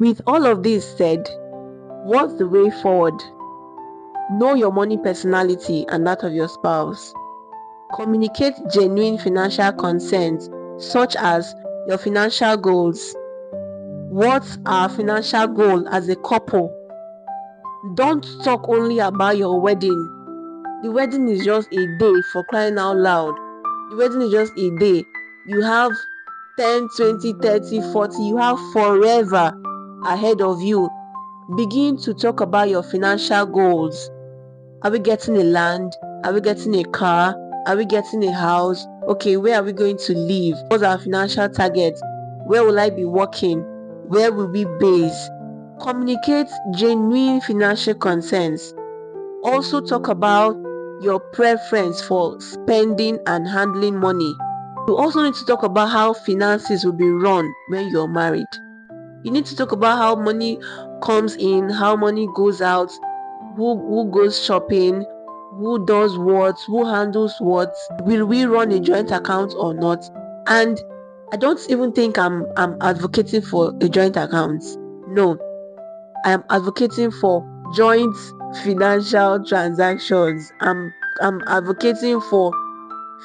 With all of this said, what's the way forward? Know your money personality and that of your spouse. Communicate genuine financial concerns, such as your financial goals. What's our financial goal as a couple? Don't talk only about your wedding. The wedding is just a day, for crying out loud. The wedding is just a day. You have 10, 20, 30, 40, you have forever ahead of you. Begin to talk about your financial goals. Are we getting a land? Are we getting a car? Are we getting a house? Okay, where are we going to live? What's our financial target? Where will I be working? Where will we base? Communicate genuine financial concerns. Also talk about your preference for spending and handling money. You also need to talk about how finances will be run when you're married. You need to talk about how money comes in, how money goes out, who goes shopping, who does what, who handles what. Will we run a joint account or not? And I don't even think I'm advocating for a joint account. No, I am advocating for joint financial transactions. I'm advocating for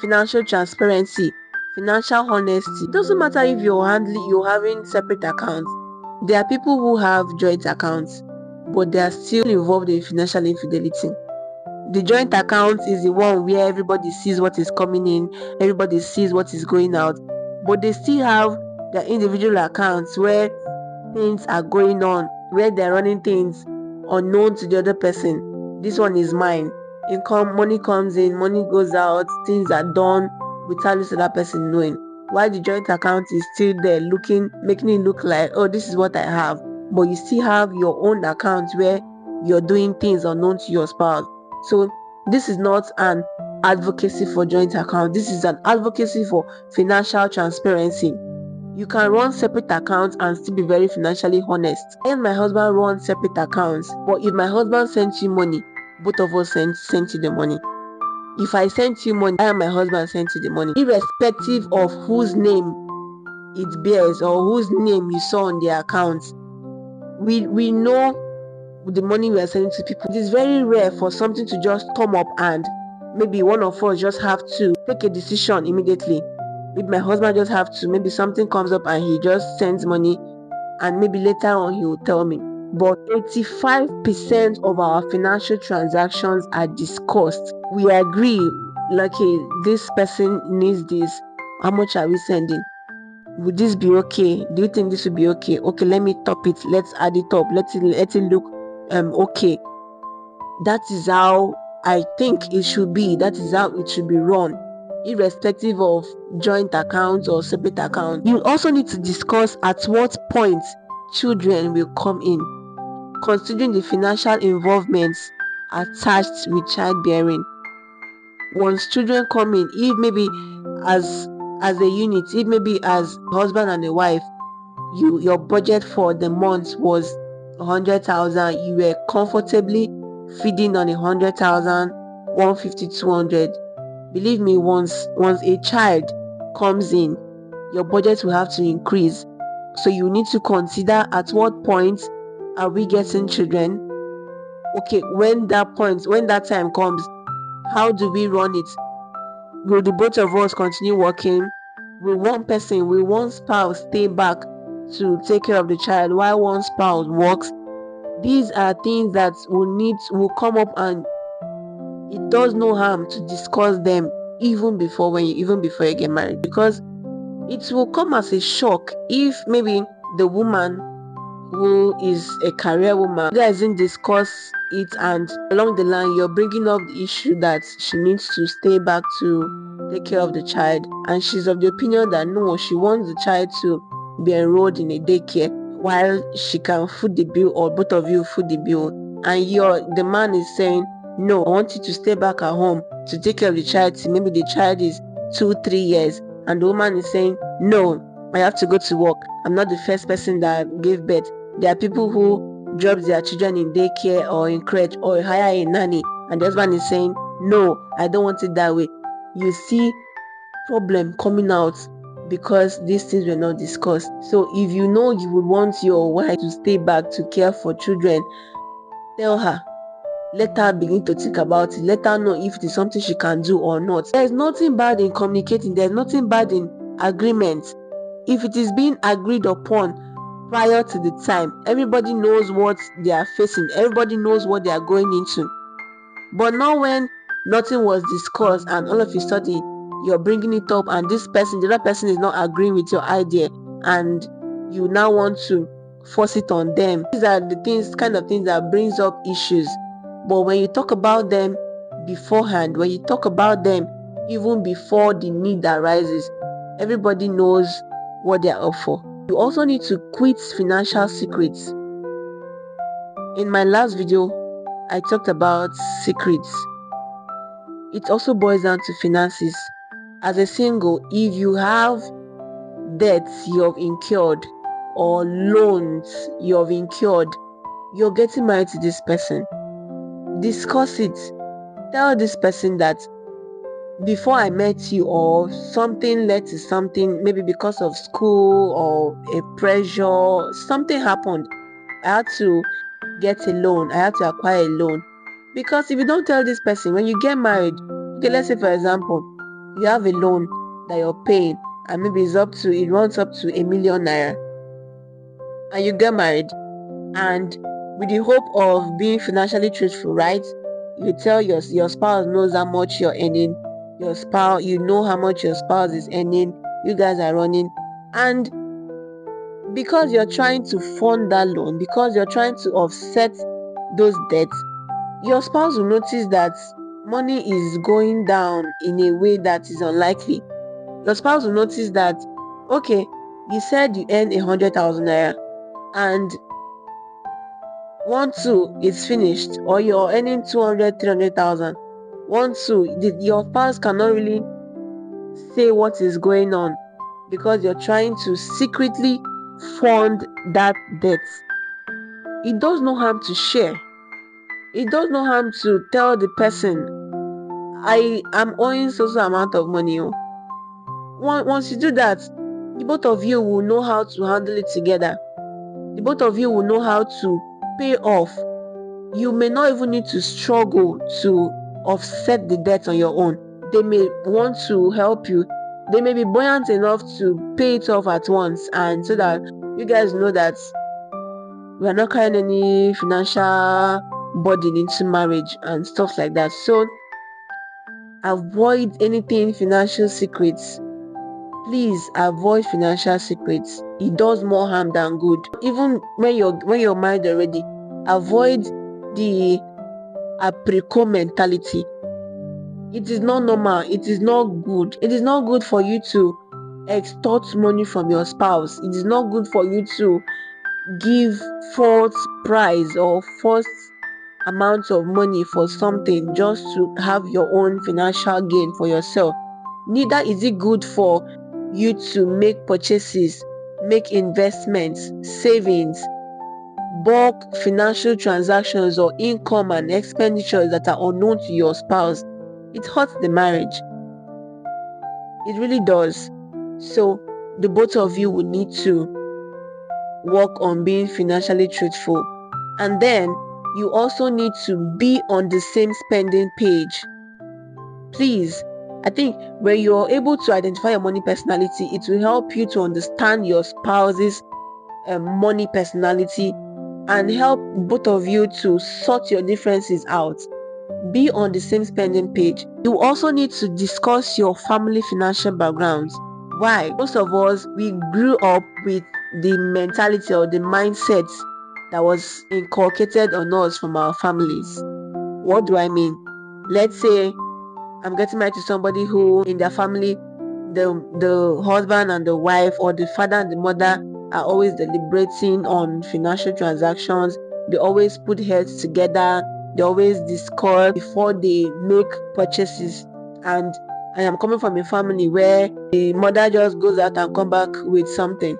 financial transparency, financial honesty. It doesn't matter if you're having separate accounts. There are people who have joint accounts, but they are still involved in financial infidelity. The joint account is the one where everybody sees what is coming in, everybody sees what is going out, but they still have their individual accounts where things are going on, where they're running things unknown to the other person. This one is mine. Money comes in, money goes out, things are done without this other person knowing. While the joint account is still there, making it look like, oh, this is what I have. But you still have your own account where you're doing things unknown to your spouse. So this is not an advocacy for joint account. This is an advocacy for financial transparency. You can run separate accounts and still be very financially honest. I and my husband run separate accounts, but if my husband sends you money, both of us sent you the money. If I sent you money, I and my husband sent you the money, irrespective of whose name it bears or whose name you saw on the account. We know the money we are sending to people. It is very rare for something to just come up and maybe one of us just have to take a decision immediately. Maybe my husband just have to, maybe something comes up and he just sends money and maybe later on he will tell me. But 85% of our financial transactions are discussed. We agree, like, hey, this person needs this. How much are we sending? Would this be okay? Do you think this would be okay? Okay, let me top it. Let's add it up. Let it look okay. That is how I think it should be. That is how it should be run, irrespective of joint accounts or separate accounts. You also need to discuss at what point children will come in, considering the financial involvements attached with childbearing. Once children come in, if maybe as a unit, if maybe as husband and a wife, your budget for the month was 100,000, you were comfortably feeding on 100,000, 150, 200. Believe me, once a child comes in, your budget will have to increase. So you need to consider at what point are we getting children. Okay, when that time comes, how do we run it? Will the both of us continue working? Will one spouse stay back to take care of the child while one spouse works? These are things that will come up, and it does no harm to discuss them even before you get married, because it will come as a shock if maybe the woman who is a career woman doesn't discuss it, and along the line you're bringing up the issue that she needs to stay back to take care of the child, and she's of the opinion that no, she wants the child to be enrolled in a daycare while she can foot the bill, or both of you foot the bill, and the man is saying, no, I want you to stay back at home to take care of the child till maybe the child is 2-3 years, and the woman is saying, no, I have to go to work. I'm not the first person that gave birth. There are people who drop their children in daycare or in crèche or hire a nanny, and the husband is saying, no, I don't want it that way. You see problem coming out because these things were not discussed. So if you know you would want your wife to stay back to care for children, tell her. Let her begin to think about it. Let her know if it is something she can do or not. There is nothing bad in communicating. There is nothing bad in agreement. If it is being agreed upon prior to the time, everybody knows what they are facing. Everybody knows what they are going into. But not when nothing was discussed and all of a sudden you're bringing it up and the other person is not agreeing with your idea and you now want to force it on them. These are the kind of things that brings up issues. But when you talk about them beforehand, when you talk about them even before the need arises, everybody knows what they are up for. You also need to quit financial secrets. In my last video, I talked about secrets. It also boils down to finances. As a single, if you have debts you have incurred or loans you have incurred, you're getting married to this person, discuss it. Tell this person that before I met you, or something led to something, maybe because of school or a pressure, something happened. I had to get a loan. I had to acquire a loan. Because if you don't tell this person, when you get married, okay, let's say for example, you have a loan that you're paying, and maybe it runs up to ₦1 million, and you get married, and with the hope of being financially truthful, right? You tell your spouse knows how much you're earning. You know how much your spouse is earning. You guys are running, and because you're trying to fund that loan, because you're trying to offset those debts, your spouse will notice that money is going down in a way that is unlikely. Your spouse will notice that, okay, you said you earn 100,000 naira, and 1-2 is finished, or you're earning 200, 300,000. 1-2, your spouse cannot really say what is going on because you're trying to secretly fund that debt. It does no harm to share. It does no harm to tell the person, I am owing so amount of money. Once you do that, the both of you will know how to handle it together. The both of you will know how to pay off. You may not even need to struggle to offset the debt on your own. They may want to help you. They may be buoyant enough to pay it off at once, and so that you guys know that we are not carrying any financial burden into marriage and stuff like that. So avoid anything financial secrets. Please avoid financial secrets. It does more harm than good. Even when you're married already, avoid the apricot mentality. It is not normal. It is not good. It is not good for you to extort money from your spouse. It is not good for you to give false price or false amounts of money for something just to have your own financial gain for yourself. Neither is it good for you to make purchases, make investments, savings, bulk financial transactions, or income and expenditures that are unknown to your spouse. It hurts the marriage. It really does. So the both of you will need to work on being financially truthful. And then you also need to be on the same spending page. Please, I think when you're able to identify your money personality, it will help you to understand your spouse's money personality and help both of you to sort your differences out. Be on the same spending page. You also need to discuss your family financial backgrounds. Why? Most of us, we grew up with the mentality or the mindset that was inculcated on us from our families. What do I mean? Let's say I'm getting married to somebody who in their family, the husband and the wife, or the father and the mother, are always deliberating on financial transactions. They always put heads together. They always discuss before they make purchases. And I am coming from a family where the mother just goes out and come back with something.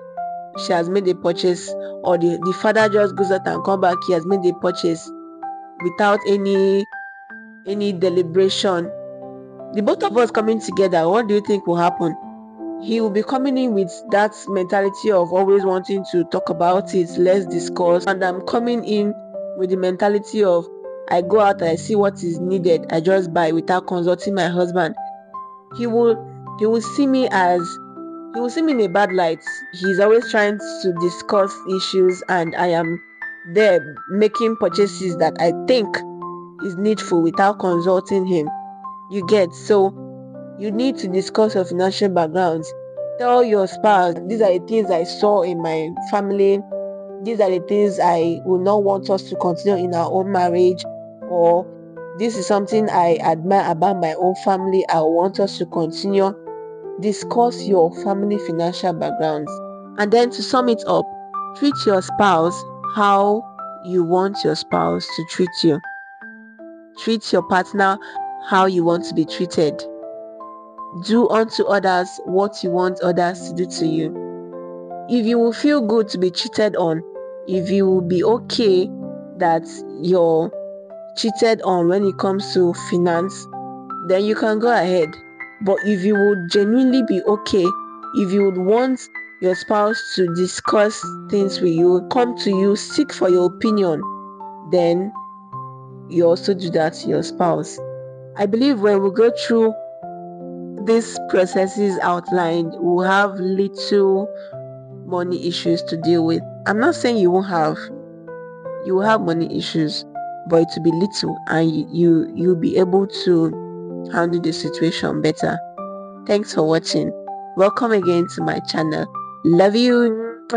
She has made a purchase, or the father just goes out and come back. He has made a purchase without any deliberation. The both of us coming together, what do you think will happen? he will be coming in with that mentality of always wanting to talk about it, let's discuss. And I'm coming in with the mentality of, I go out, I see what is needed, I just buy without consulting my husband. He will see me in a bad light. He's always trying to discuss issues, and I am there making purchases that I think is needful without consulting him. You get? So you need to discuss your financial backgrounds. Tell your spouse, these are the things I saw in my family. These are the things I would not want us to continue in our own marriage, or this is something I admire about my own family. I want us to continue. Discuss your family financial backgrounds. And then to sum it up, treat your spouse how you want your spouse to treat you. Treat your partner how you want to be treated. Do unto others what you want others to do to you. If you will feel good to be cheated on, if you will be okay that you're cheated on when it comes to finance, then you can go ahead. But if you would genuinely be okay, if you would want your spouse to discuss things with you, come to you, seek for your opinion, then you also do that to your spouse. I believe when we go through these processes outlined, we'll have little money issues to deal with. I'm not saying you won't have. You will have money issues, but it will be little, and you'll be able to handle the situation better. Thanks for watching. Welcome again to my channel. Love you.